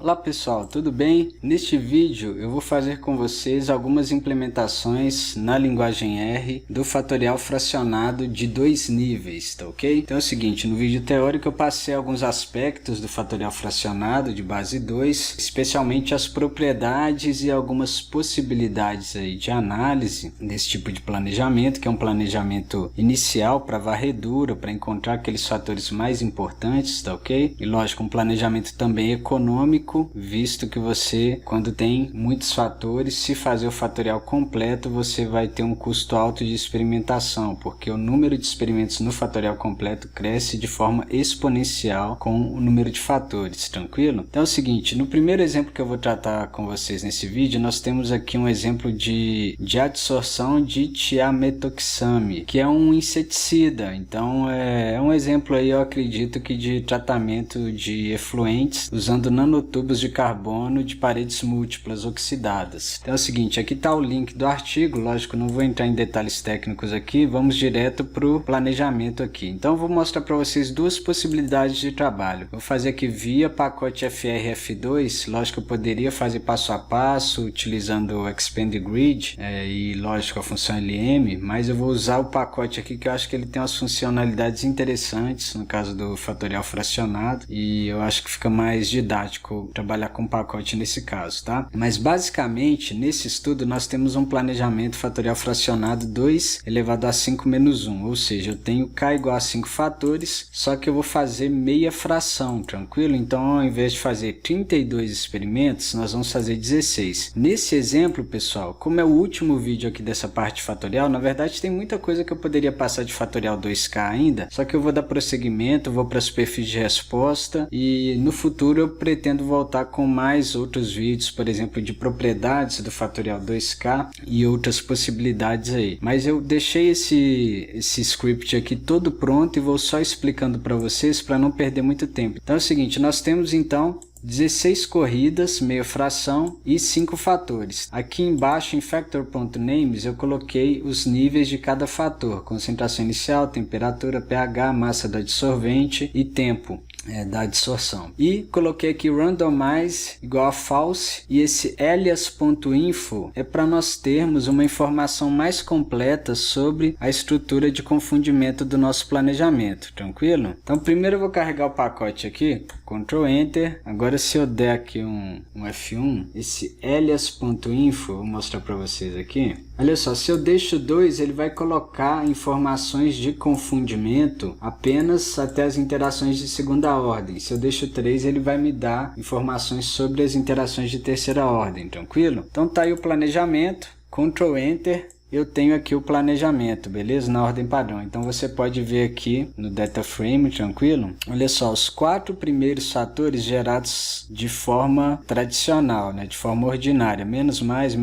Olá pessoal, tudo bem? Neste vídeo eu vou fazer com vocês algumas implementações na linguagem R do fatorial fracionado de 2 níveis, tá ok? Então é o seguinte, no vídeo teórico eu passei alguns aspectos do fatorial fracionado de base 2, especialmente as propriedades e algumas possibilidades aí de análise desse tipo de planejamento, que é um planejamento inicial para varredura, para encontrar aqueles fatores mais importantes, tá ok? E lógico, um planejamento também econômico, visto que você, quando tem muitos fatores, se fazer o fatorial completo, você vai ter um custo alto de experimentação, porque o número de experimentos no fatorial completo cresce de forma exponencial com o número de fatores, tranquilo? Então é o seguinte, no primeiro exemplo que eu vou tratar com vocês nesse vídeo, nós temos aqui um exemplo de adsorção de tiametoxame, que é um inseticida. Então é um exemplo aí, eu acredito que de tratamento de efluentes usando nanotubos de carbono de paredes múltiplas oxidadas. Então é o seguinte, aqui está o link do artigo, lógico, não vou entrar em detalhes técnicos aqui, vamos direto para o planejamento aqui. Então eu vou mostrar para vocês duas possibilidades de trabalho. Vou fazer aqui via pacote FRF2, lógico, eu poderia fazer passo a passo, utilizando o Expand Grid e lógico a função LM, mas eu vou usar o pacote aqui que eu acho que ele tem umas funcionalidades interessantes, no caso do fatorial fracionado, e eu acho que fica mais didático trabalhar com pacote nesse caso, tá? Mas basicamente, nesse estudo, nós temos um planejamento fatorial fracionado 2 elevado a 5 menos 1, ou seja, eu tenho k igual a 5 fatores, só que eu vou fazer meia fração, tranquilo? Então, ao invés de fazer 32 experimentos, nós vamos fazer 16. Nesse exemplo, pessoal, como é o último vídeo aqui dessa parte fatorial, na verdade tem muita coisa que eu poderia passar de fatorial 2k ainda, só que eu vou dar prosseguimento, vou para a superfície de resposta e no futuro eu pretendo voltar com mais outros vídeos, por exemplo, de propriedades do fatorial 2k e outras possibilidades aí. Mas eu deixei esse script aqui todo pronto e vou só explicando para vocês para não perder muito tempo. Então é o seguinte, nós temos então 16 corridas, meia fração e 5 fatores. Aqui embaixo em factor.names eu coloquei os níveis de cada fator, concentração inicial, temperatura, pH, massa do adsorvente e tempo da adsorção. E coloquei aqui randomize igual a false e esse alias.info é para nós termos uma informação mais completa sobre a estrutura de confundimento do nosso planejamento, tranquilo? Então primeiro eu vou carregar o pacote aqui, Ctrl Enter, agora se eu der aqui um F1, esse alias.info, vou mostrar para vocês aqui. Olha só, se eu deixo 2, ele vai colocar informações de confundimento apenas até as interações de segunda ordem. Se eu deixo 3, ele vai me dar informações sobre as interações de terceira ordem, tranquilo? Então tá aí o planejamento, Ctrl Enter. Eu tenho aqui o planejamento, beleza? Na ordem padrão. Então você pode ver aqui no data frame, tranquilo? Olha só, os 4 primeiros fatores gerados de forma tradicional, né? De forma ordinária. Menos, mais,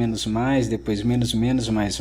depois menos,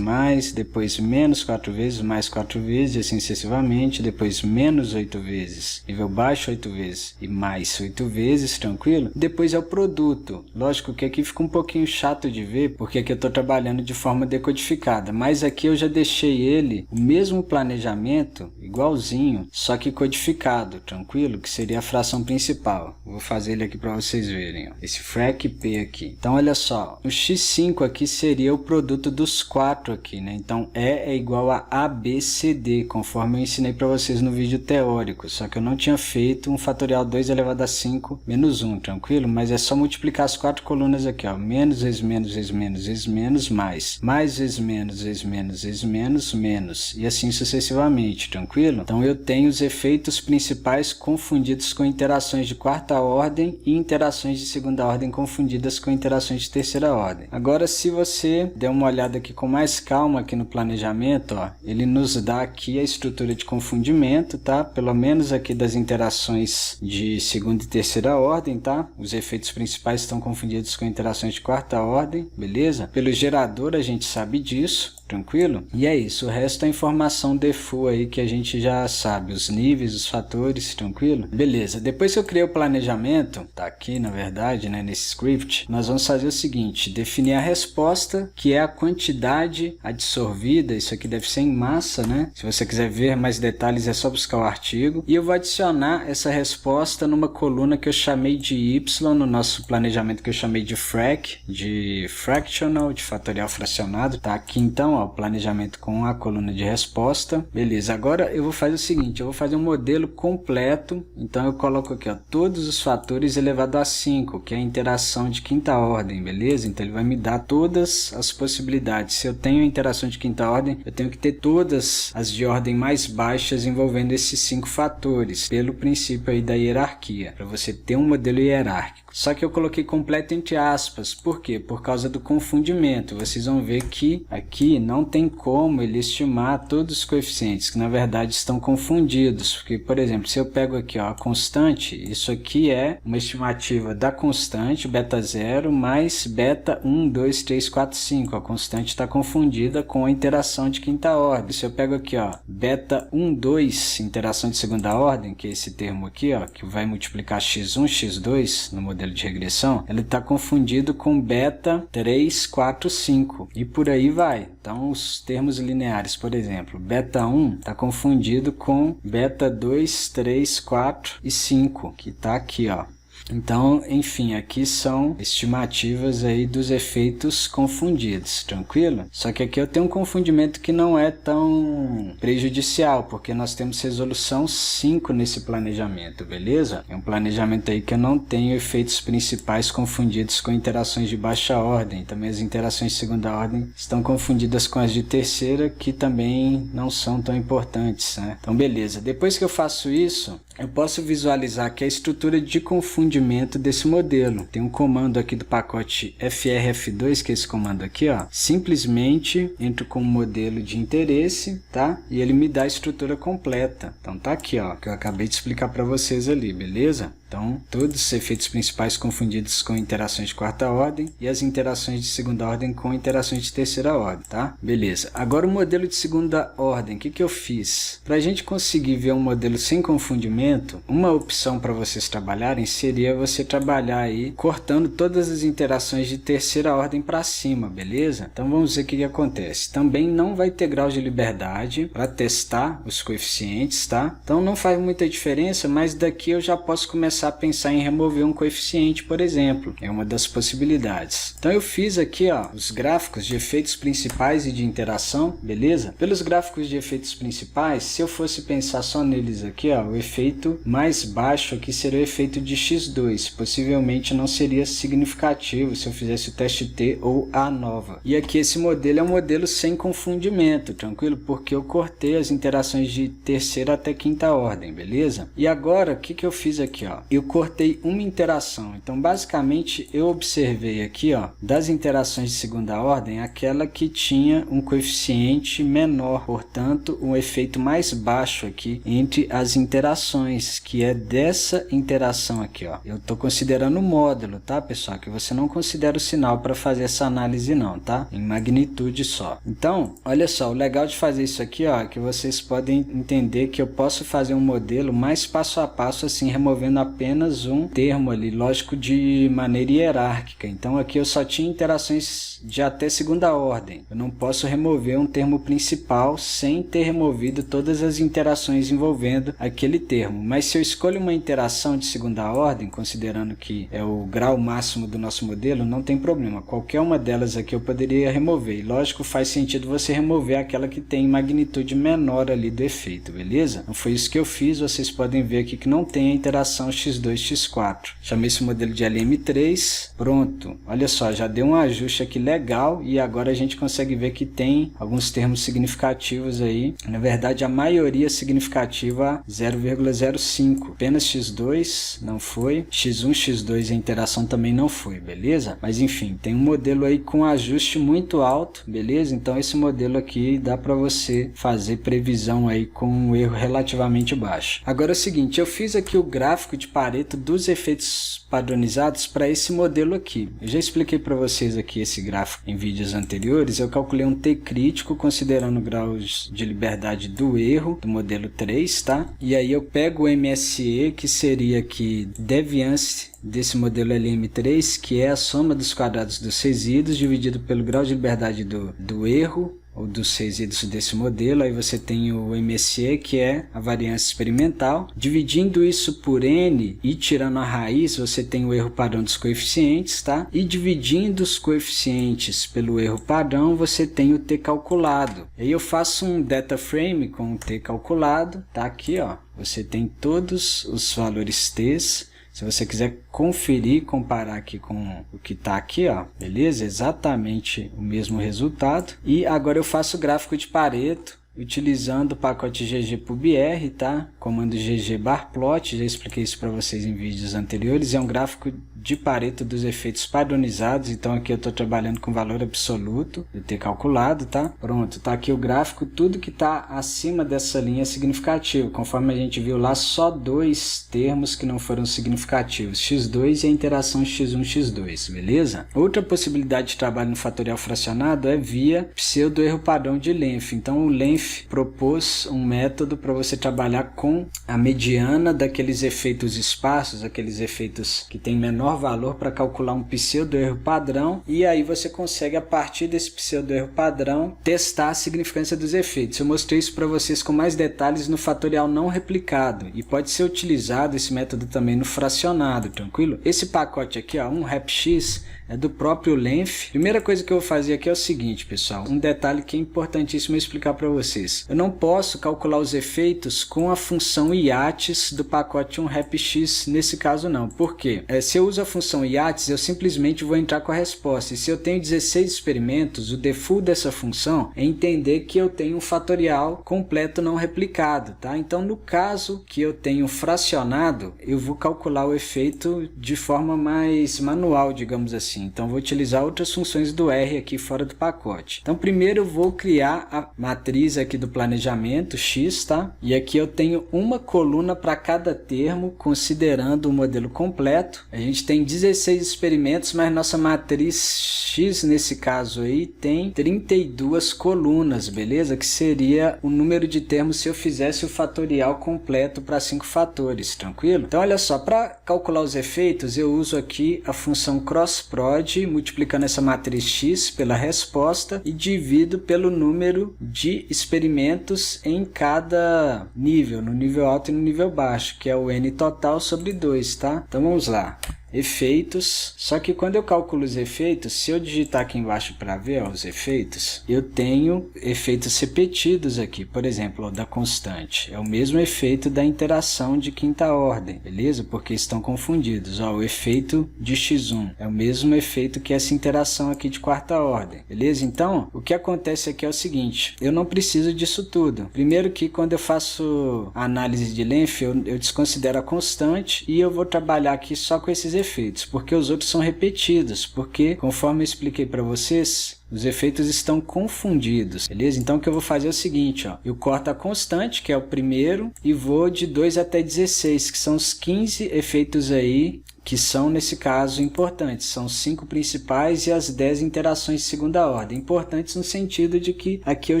mais, depois menos 4 vezes, mais 4 vezes, e assim sucessivamente. Depois menos 8 vezes, nível baixo 8 vezes e mais 8 vezes, tranquilo? Depois é o produto. Lógico que aqui fica um pouquinho chato de ver, porque aqui eu estou trabalhando de forma decodificada. Mas aqui eu já deixei ele, o mesmo planejamento, igualzinho, só que codificado, tranquilo? Que seria a fração principal. Vou fazer ele aqui para vocês verem, ó. Esse frac P aqui. Então olha só, o X5 aqui seria o produto dos 4 aqui, né? Então E é igual a ABCD, conforme eu ensinei para vocês no vídeo teórico. Só que eu não tinha feito um fatorial 2 elevado a 5 menos 1, tranquilo? Mas é só multiplicar as 4 colunas aqui, ó. Menos, vezes menos, vezes menos, vezes menos, mais. Mais, vezes menos, vezes menos, vezes menos, menos, e assim sucessivamente, tranquilo? Então eu tenho os efeitos principais confundidos com interações de quarta ordem e interações de segunda ordem confundidas com interações de terceira ordem. Agora, se você der uma olhada aqui com mais calma aqui no planejamento, ó, ele nos dá aqui a estrutura de confundimento, tá? Pelo menos aqui das interações de segunda e terceira ordem, tá? Os efeitos principais estão confundidos com interações de quarta ordem, beleza? Pelo gerador a gente sabe disso. tranquilo? E é isso, o resto é informação default aí que a gente já sabe, os níveis, os fatores, tranquilo? Beleza, depois que eu criei o planejamento, tá aqui na verdade, né, nesse script, nós vamos fazer o seguinte, definir a resposta, que é a quantidade adsorvida, isso aqui deve ser em massa, né? Se você quiser ver mais detalhes é só buscar o artigo, e eu vou adicionar essa resposta numa coluna que eu chamei de Y, no nosso planejamento que eu chamei de frac, de fractional, de fatorial fracionado, tá aqui então, ó, o planejamento com a coluna de resposta, beleza, agora eu vou fazer o seguinte, eu vou fazer um modelo completo, então eu coloco aqui, ó, todos os fatores elevado a 5, que é a interação de quinta ordem, beleza? Então ele vai me dar todas as possibilidades, se eu tenho a interação de quinta ordem, eu tenho que ter todas as de ordem mais baixas envolvendo esses 5 fatores, pelo princípio aí da hierarquia, para você ter um modelo hierárquico. Só que eu coloquei completo entre aspas, por quê? Por causa do confundimento, vocês vão ver que aqui não tem como ele estimar todos os coeficientes, que na verdade estão confundidos, porque, por exemplo, se eu pego aqui, ó, a constante, isso aqui é uma estimativa da constante, beta 0, mais beta 1, 2, 3, 4, 5, a constante está confundida com a interação de quinta ordem. Se eu pego aqui, ó, beta 1, 2, interação de segunda ordem, que é esse termo aqui, ó, que vai multiplicar x1, x2 no modelo de regressão, ele está confundido com beta 3, 4, 5 e por aí vai. Então os termos lineares, por exemplo, beta 1 está confundido com beta 2, 3, 4 e 5, que está aqui, ó. Então, enfim, aqui são estimativas aí dos efeitos confundidos, tranquilo? Só que aqui eu tenho um confundimento que não é tão prejudicial, porque nós temos resolução 5 nesse planejamento, beleza? É um planejamento aí que eu não tenho efeitos principais confundidos com interações de baixa ordem. Também as interações de segunda ordem estão confundidas com as de terceira, que também não são tão importantes, né? Então, beleza. Depois que eu faço isso, eu posso visualizar aqui a estrutura de confundimento desse modelo. Tem um comando aqui do pacote frf2, que é esse comando aqui, ó. Simplesmente entro com o modelo de interesse, tá? E ele me dá a estrutura completa. Então tá aqui, ó, que eu acabei de explicar para vocês ali, beleza? Então, todos os efeitos principais confundidos com interações de quarta ordem e as interações de segunda ordem com interações de terceira ordem, tá? Beleza. Agora o modelo de segunda ordem, o que eu fiz? Para a gente conseguir ver um modelo sem confundimento, uma opção para vocês trabalharem seria você trabalhar aí cortando todas as interações de terceira ordem para cima, beleza? Então vamos ver o que acontece. Também não vai ter grau de liberdade para testar os coeficientes, tá? Então não faz muita diferença, mas daqui eu já posso começar a pensar em remover um coeficiente, por exemplo. É uma das possibilidades. Então eu fiz aqui, ó, os gráficos de efeitos principais e de interação, beleza? Pelos gráficos de efeitos principais, se eu fosse pensar só neles aqui, ó, o efeito mais baixo aqui seria o efeito de x2. Possivelmente não seria significativo se eu fizesse o teste T ou A nova. E aqui esse modelo é um modelo sem confundimento, tranquilo? Porque eu cortei as interações de terceira até quinta ordem, beleza? E agora, o que eu fiz aqui, ó? Eu cortei uma interação. Então, basicamente, eu observei aqui, ó, das interações de segunda ordem, aquela que tinha um coeficiente menor, portanto, um efeito mais baixo aqui entre as interações, que é dessa interação aqui, ó. Eu estou considerando o módulo, tá, pessoal? Que você não considera o sinal para fazer essa análise não, tá? Em magnitude só. Então, olha só, o legal de fazer isso aqui, ó, é que vocês podem entender que eu posso fazer um modelo mais passo a passo, assim, removendo apenas um termo ali, lógico, de maneira hierárquica. Então aqui eu só tinha interações de até segunda ordem. Eu não posso remover um termo principal sem ter removido todas as interações envolvendo aquele termo. Mas se eu escolho uma interação de segunda ordem, considerando que é o grau máximo do nosso modelo, não tem problema. Qualquer uma delas aqui eu poderia remover. E lógico, faz sentido você remover aquela que tem magnitude menor ali do efeito, beleza? Então foi isso que eu fiz. Vocês podem ver aqui que não tem a interação x2, x4. Chamei esse modelo de LM3. Pronto. Olha só, já deu um ajuste aqui legal e agora a gente consegue ver que tem alguns termos significativos aí. Na verdade, a maioria significativa 0,05. Apenas x2 não foi. x1, x2 a interação também não foi, beleza? Mas enfim, tem um modelo aí com ajuste muito alto, beleza? Então esse modelo aqui dá para você fazer previsão aí com um erro relativamente baixo. Agora é o seguinte, eu fiz aqui o gráfico de Pareto dos efeitos padronizados para esse modelo aqui. Eu já expliquei para vocês aqui esse gráfico em vídeos anteriores. Eu calculei um T crítico considerando graus de liberdade do erro do modelo 3, tá? E aí eu pego o MSE, que seria aqui deviance desse modelo LM3, que é a soma dos quadrados dos resíduos dividido pelo grau de liberdade do erro, ou dos resíduos desse modelo. Aí você tem o MSE, que é a variância experimental. Dividindo isso por N e tirando a raiz, você tem o erro padrão dos coeficientes, tá? E dividindo os coeficientes pelo erro padrão, você tem o T calculado. Aí eu faço um data frame com o T calculado, tá aqui, ó. Você tem todos os valores T's. Se você quiser conferir, comparar aqui com o que está aqui, ó, beleza? Exatamente o mesmo resultado. E agora eu faço o gráfico de Pareto utilizando o pacote ggpubr, tá? Comando ggbarplot, já expliquei isso para vocês em vídeos anteriores. É um gráfico de Pareto dos efeitos padronizados, então aqui eu estou trabalhando com valor absoluto, eu ter calculado, tá? Pronto, tá aqui o gráfico, tudo que está acima dessa linha é significativo, conforme a gente viu lá, só dois termos que não foram significativos, x2 e a interação x1, x2, beleza? Outra possibilidade de trabalho no fatorial fracionado é via pseudo erro padrão de Lenf. Então o Lenf propôs um método para você trabalhar com a mediana daqueles efeitos esparsos, aqueles efeitos que têm menor valor, para calcular um pseudo-erro padrão, e aí você consegue, a partir desse pseudo-erro padrão, testar a significância dos efeitos. Eu mostrei isso para vocês com mais detalhes no fatorial não replicado, e pode ser utilizado esse método também no fracionado, tranquilo? Esse pacote aqui, ó, 1repx, é do próprio Lenf. Primeira coisa que eu vou fazer aqui é o seguinte, pessoal, um detalhe que é importantíssimo eu explicar para vocês. Eu não posso calcular os efeitos com a função IATES do pacote 1repx nesse caso não. Por quê? Se eu uso a função IATES, eu simplesmente vou entrar com a resposta. E se eu tenho 16 experimentos, o default dessa função é entender que eu tenho um fatorial completo não replicado, tá? Então, no caso que eu tenho fracionado, eu vou calcular o efeito de forma mais manual, digamos assim. Então, vou utilizar outras funções do R aqui fora do pacote. Então, primeiro eu vou criar a matriz aqui do planejamento, X, tá? E aqui eu tenho uma coluna para cada termo, considerando o modelo completo. A gente tem 16 experimentos, mas nossa matriz X, nesse caso aí, tem 32 colunas, beleza? Que seria o número de termos se eu fizesse o fatorial completo para 5 fatores, tranquilo? Então, olha só, para calcular os efeitos, eu uso aqui a função crossprod, multiplicando essa matriz X pela resposta e divido pelo número de experimentos em cada nível, no nível alto e no nível baixo, que é o N total sobre 2, tá? Então, vamos lá. Efeitos, só que quando eu calculo os efeitos, se eu digitar aqui embaixo para ver, ó, os efeitos, eu tenho efeitos repetidos aqui, por exemplo, ó, da constante, é o mesmo efeito da interação de quinta ordem, beleza? Porque estão confundidos, ó, o efeito de x1 é o mesmo efeito que essa interação aqui de quarta ordem, beleza? Então, o que acontece aqui é o seguinte, eu não preciso disso tudo. Primeiro que quando eu faço a análise de Lenf, eu desconsidero a constante e eu vou trabalhar aqui só com esses efeitos, porque os outros são repetidos, porque, conforme eu expliquei para vocês, os efeitos estão confundidos, beleza? Então, o que eu vou fazer é o seguinte, ó, eu corto a constante, que é o primeiro, e vou de 2 até 16, que são os 15 efeitos aí, que são, nesse caso, importantes. São 5 principais e as 10 interações de segunda ordem. Importantes no sentido de que aqui eu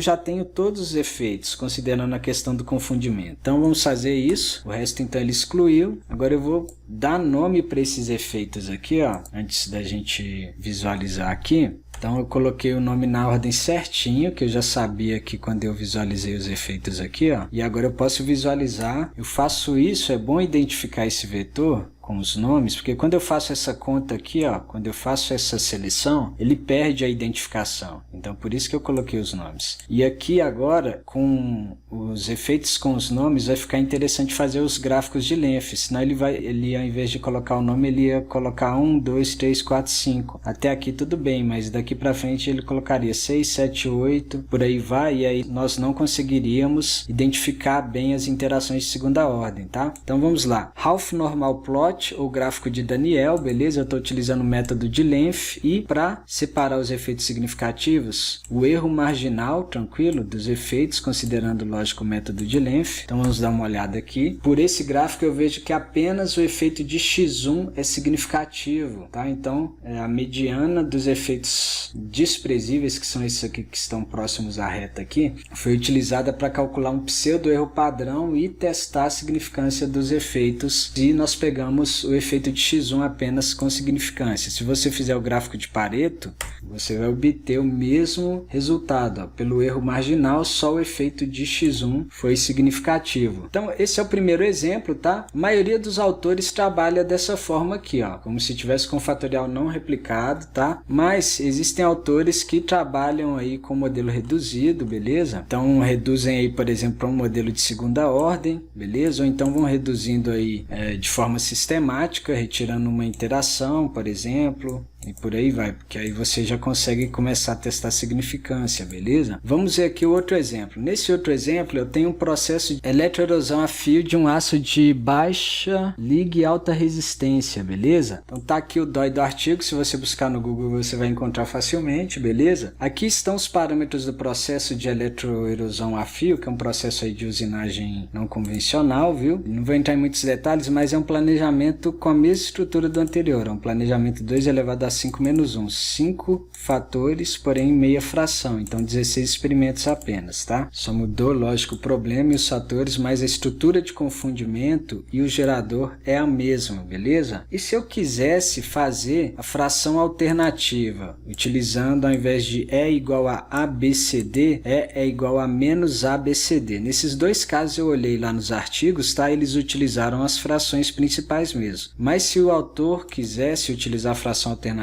já tenho todos os efeitos, considerando a questão do confundimento. Então, vamos fazer isso. O resto, então, ele excluiu. Agora, eu vou dar nome para esses efeitos aqui, ó, antes da gente visualizar aqui. Então, eu coloquei o nome na ordem certinho, que eu já sabia que quando eu visualizei os efeitos aqui, ó. E agora eu posso visualizar. Eu faço isso, é bom identificar esse vetor com os nomes, porque quando eu faço essa conta aqui, ó, quando eu faço essa seleção, ele perde a identificação. Então, por isso que eu coloquei os nomes. E aqui agora, com os efeitos com os nomes, vai ficar interessante fazer os gráficos de Lenf, senão ele ao invés de colocar o nome, ele ia colocar 1, 2, 3, 4, 5. Até aqui tudo bem, mas daqui para frente ele colocaria 6, 7, 8, por aí vai, e aí nós não conseguiríamos identificar bem as interações de segunda ordem, tá? Então, vamos lá. Half normal plot plot ou gráfico de Daniel, beleza? Eu estou utilizando o método de length e para separar os efeitos significativos, o erro marginal, tranquilo, dos efeitos, considerando lógico o método de length. Então vamos dar uma olhada aqui. Por esse gráfico eu vejo que apenas o efeito de x1 é significativo, tá? Então a mediana dos efeitos desprezíveis, que são esses aqui que estão próximos à reta aqui, foi utilizada para calcular um pseudo erro padrão e testar a significância dos efeitos se nós pegamos o efeito de x1 apenas com significância. Se você fizer o gráfico de Pareto, você vai obter o mesmo resultado, ó. Pelo erro marginal, só o efeito de x1 foi significativo. Então esse é o primeiro exemplo, tá? A maioria dos autores trabalha dessa forma aqui, ó, como se tivesse com fatorial não replicado, tá? Mas existem autores que trabalham aí com modelo reduzido, beleza? Então reduzem aí, por exemplo, para um modelo de segunda ordem, beleza? Ou então vão reduzindo aí de forma sistemática, retirando uma interação, por exemplo, e por aí vai, porque aí você já consegue começar a testar a significância, beleza? Vamos ver aqui o outro exemplo. Nesse outro exemplo, eu tenho um processo de eletroerosão a fio de um aço de baixa liga e alta resistência, beleza? Então tá aqui o DOI do artigo, se você buscar no Google você vai encontrar facilmente, beleza? Aqui estão os parâmetros do processo de eletroerosão a fio, que é um processo aí de usinagem não convencional, viu? Não vou entrar em muitos detalhes, mas é um planejamento com a mesma estrutura do anterior, é um planejamento 2 elevado a 5 menos 1, 5 fatores, porém meia fração, então 16 experimentos apenas, tá? Só mudou, lógico, o problema e os fatores, mas a estrutura de confundimento e o gerador é a mesma, beleza? E se eu quisesse fazer a fração alternativa, utilizando ao invés de E igual a ABCD, E é igual a menos ABCD. Nesses dois casos eu olhei lá nos artigos, tá? Eles utilizaram as frações principais mesmo. Mas se o autor quisesse utilizar a fração alternativa,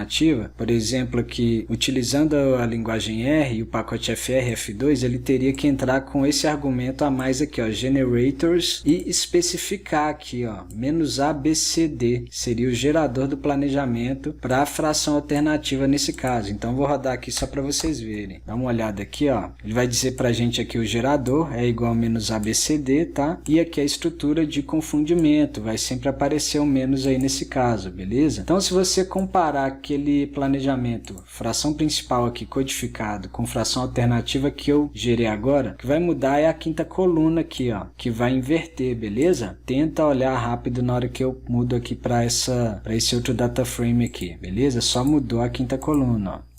por exemplo, aqui, utilizando a linguagem R e o pacote FR/F2, ele teria que entrar com esse argumento a mais aqui, ó, generators, e especificar aqui, ó, menos ABCD, seria o gerador do planejamento para a fração alternativa nesse caso. Então vou rodar aqui só para vocês verem. Dá uma olhada aqui, ó. Ele vai dizer para a gente aqui o gerador é igual a menos ABCD, tá? E aqui a estrutura de confundimento, vai sempre aparecer o menos aí nesse caso, beleza? Então se você comparar aquele planejamento, fração principal aqui codificado com fração alternativa que eu gerei agora, o que vai mudar é a quinta coluna aqui, ó, que vai inverter, beleza? Tenta olhar rápido na hora que eu mudo aqui para esse outro data frame aqui, beleza? Só mudou a quinta coluna, ó.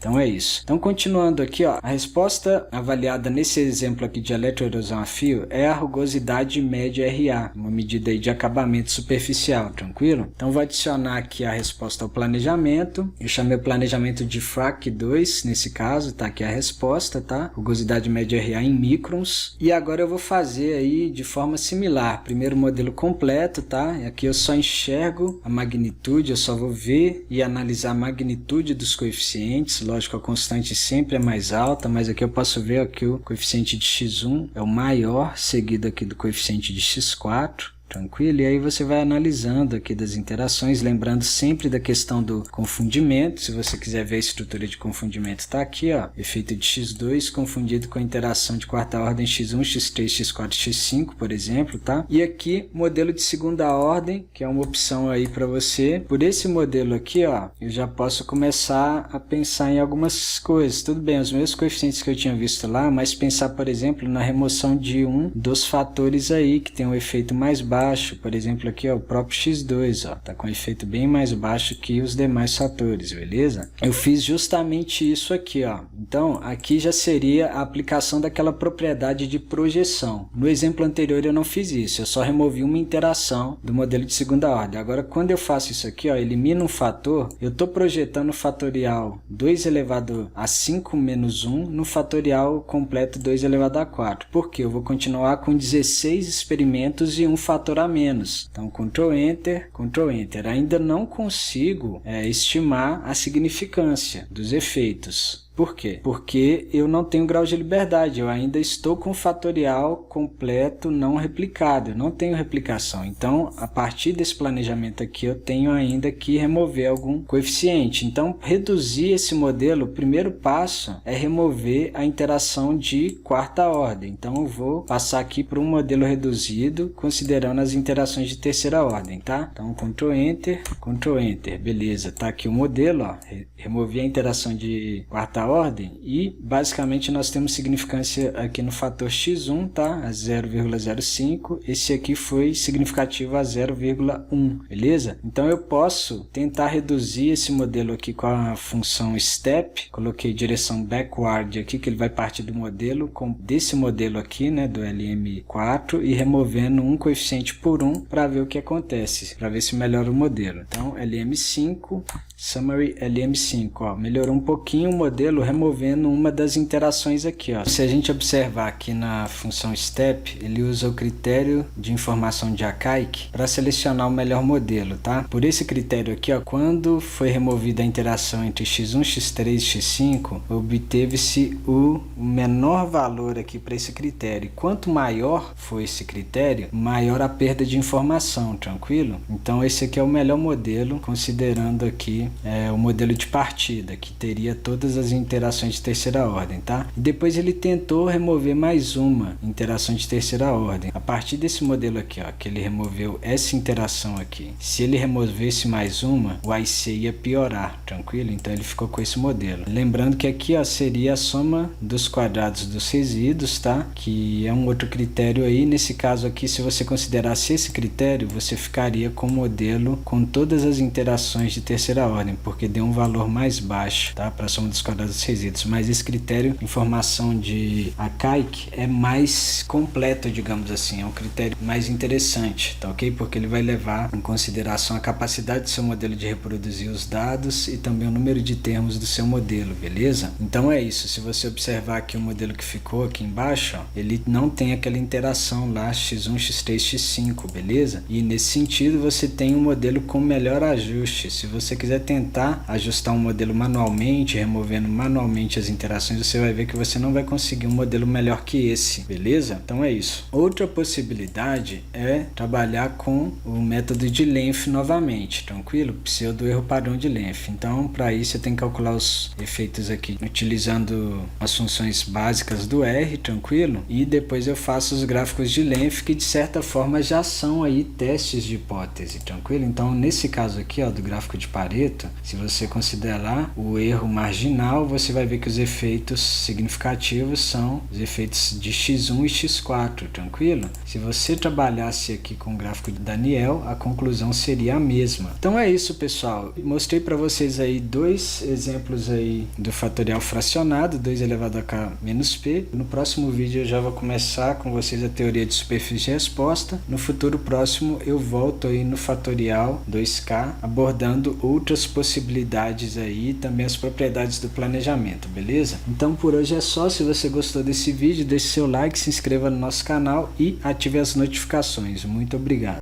Então é isso. Então continuando aqui, ó, a resposta avaliada nesse exemplo aqui de eletroerosão a fio é a rugosidade média RA, uma medida aí de acabamento superficial, tranquilo? Então vou adicionar aqui a resposta ao planejamento. Eu chamei o planejamento de FRAC 2, nesse caso, tá aqui a resposta, tá? Rugosidade média RA em microns. E agora eu vou fazer aí de forma similar. Primeiro modelo completo, tá? E aqui eu só enxergo a magnitude, eu só vou ver e analisar a magnitude dos coeficientes. Lógico, a constante sempre é mais alta, mas aqui eu posso ver que o coeficiente de x1 é o maior, seguido aqui do coeficiente de x4. Tranquilo? E aí você vai analisando aqui das interações, lembrando sempre da questão do confundimento. Se você quiser ver a estrutura de confundimento, está aqui, ó, efeito de x2 confundido com a interação de quarta ordem x1, x3, x4, x5, por exemplo, tá? E aqui, modelo de segunda ordem, que é uma opção aí para você. Por esse modelo aqui, ó, eu já posso começar a pensar em algumas coisas. Tudo bem, os mesmos coeficientes que eu tinha visto lá, mas pensar, por exemplo, na remoção de um dos fatores aí, que tem um efeito mais baixo. Por exemplo, aqui, ó, o próprio x2, ó, tá com um efeito bem mais baixo que os demais fatores, beleza? Eu fiz justamente isso aqui, ó. Então, aqui já seria a aplicação daquela propriedade de projeção. No exemplo anterior eu não fiz isso, eu só removi uma interação do modelo de segunda ordem. Agora, quando eu faço isso aqui, ó, elimino um fator, eu estou projetando o fatorial 2 elevado a 5 menos 1 no fatorial completo 2 elevado a 4. Por quê? Eu vou continuar com 16 experimentos e um fator a menos. Então, Ctrl Enter, Ctrl Enter. Ainda não consigo estimar a significância dos efeitos. Por quê? Porque eu não tenho grau de liberdade, eu ainda estou com o fatorial completo não replicado, eu não tenho replicação. Então, a partir desse planejamento aqui, eu tenho ainda que remover algum coeficiente. Então, reduzir esse modelo, o primeiro passo é remover a interação de quarta ordem. Então, eu vou passar aqui para um modelo reduzido, considerando as interações de terceira ordem, tá? Então, Ctrl Enter, beleza. Tá aqui o modelo, ó. Removi a interação de quarta ordem e basicamente nós temos significância aqui no fator x1, tá? A 0,05. Esse aqui foi significativo a 0,1, beleza? Então eu posso tentar reduzir esse modelo aqui com a função step. Coloquei direção backward aqui, que ele vai partir do modelo, desse modelo aqui, né? Do LM4 e removendo um coeficiente por um para ver o que acontece, para ver se melhora o modelo. Então LM5, Summary LM5, ó, melhorou um pouquinho o modelo removendo uma das interações aqui, ó. Se a gente observar aqui na função step, ele usa o critério de informação de Akaike para selecionar o melhor modelo, tá? Por esse critério aqui, ó, quando foi removida a interação entre x1, x3 e x5, obteve-se o menor valor aqui para esse critério. E quanto maior for esse critério, maior a perda de informação, tranquilo? Então esse aqui é o melhor modelo, considerando aqui o modelo de partida, que teria todas as interações de terceira ordem, tá? E depois ele tentou remover mais uma interação de terceira ordem. A partir desse modelo aqui, ó, que ele removeu essa interação aqui. Se ele removesse mais uma, o IC ia piorar, tranquilo? Então ele ficou com esse modelo. Lembrando que aqui, ó, seria a soma dos quadrados dos resíduos, tá? Que é um outro critério aí. Nesse caso aqui, se você considerasse esse critério, você ficaria com o modelo com todas as interações de terceira ordem, porque deu um valor mais baixo, tá? Para a soma dos quadrados dos resíduos. Mas esse critério, informação de Akaike, é mais completo, digamos assim, é um critério mais interessante, tá ok? Porque ele vai levar em consideração a capacidade do seu modelo de reproduzir os dados e também o número de termos do seu modelo, beleza? Então é isso, se você observar aqui o modelo que ficou aqui embaixo, ó, ele não tem aquela interação lá x1, x3, x5, beleza? E nesse sentido você tem um modelo com melhor ajuste. Se você quiser tentar ajustar um modelo manualmente, removendo manualmente as interações, você vai ver que você não vai conseguir um modelo melhor que esse, beleza? Então é isso. Outra possibilidade é trabalhar com o método de length novamente, tranquilo? Pseudo erro padrão de length. Então, para isso, você tem que calcular os efeitos aqui utilizando as funções básicas do R, tranquilo? E depois eu faço os gráficos de length, que de certa forma já são aí testes de hipótese, tranquilo? Então, nesse caso aqui, ó, do gráfico de Pareto, se você considerar o erro marginal, você vai ver que os efeitos significativos são os efeitos de x1 e x4, tranquilo? Se você trabalhasse aqui com o gráfico de Daniel, a conclusão seria a mesma. Então é isso, pessoal. Mostrei para vocês aí dois exemplos aí do fatorial fracionado, 2 elevado a k menos p. No próximo vídeo eu já vou começar com vocês a teoria de superfície de resposta. No futuro próximo eu volto aí no fatorial 2k, abordando outras possibilidades aí, também as propriedades do planejamento, beleza? Então por hoje é só. Se você gostou desse vídeo, deixe seu like, se inscreva no nosso canal e ative as notificações. Muito obrigado.